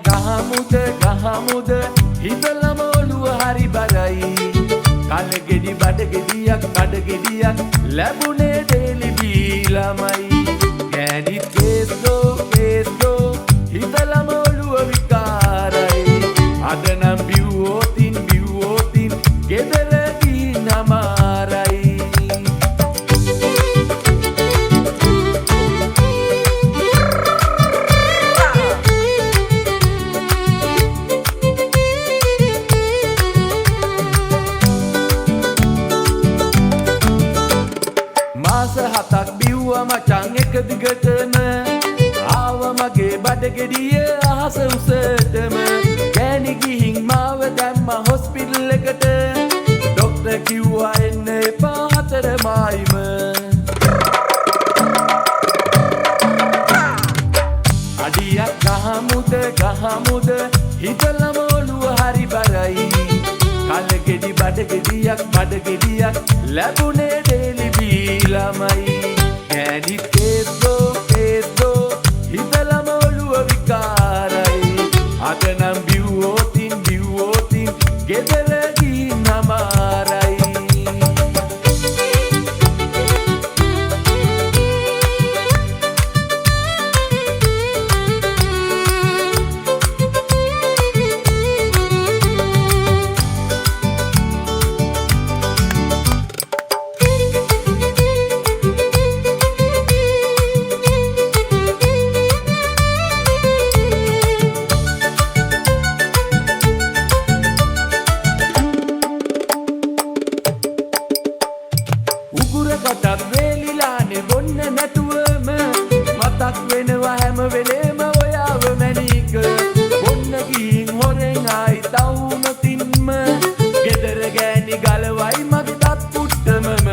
ගහමුද හිතලම ඔළුව හරි බරයි කලගෙඩි බඩගෙඩියක් බඩගෙඩියක් ලැබුණේ ඩේලි බීලමයි ගෑනිත් කේස්දෝ හිතලම ඔළුව විකාරයි අද නම් බිව්වෝතින් ගෙදර ගිහින් අමාරයි මාස 7ක් බිව්වා මචං එක දිගටම ආව මගේ බඩගෙඩිය අහස උසටම ගෑණි ගිහින් මාව දැම්මා හොස්පිටල් එකට ඩොක්ටර් කිව්වා එන්න එපා 4මයිම අඩියක් ගහමුද හිතලම ඔළුව හරි බරයි කලගෙඩි බඩගෙඩියක් ලැබුණේ ඩේලි බීලමයි ගෑනිත් කේස්දෝ හිතලම ඔළුව විකාරයි අද නම් බිව්වෝතින් ගෙදර ගිහින් අමාරයි කොටක් වේලිලානේ බොන්න නැතුවම මතක් වෙනවා හැම වෙලේම ඔයාව මැනික බොන්න ගිහින් හොරෙන් ආයි තවුනොතින්ම ගෙදර ගෑණි ගලවයි මගේ දත් පුට්ටමම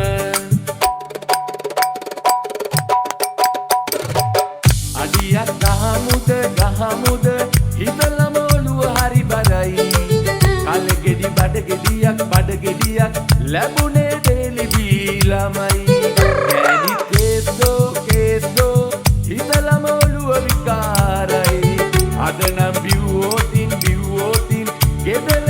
අඩියක් ගහමුද හිතලම ඔළුව හරි බරයි කලගෙඩි බඩගෙඩියක් ලැබුණේ ඩේලි බීලමයි ගෑනිත් කේස්දෝ හිතලම ඔළුව විකාරයි අද නම් බිව්වෝතින් ගෙදර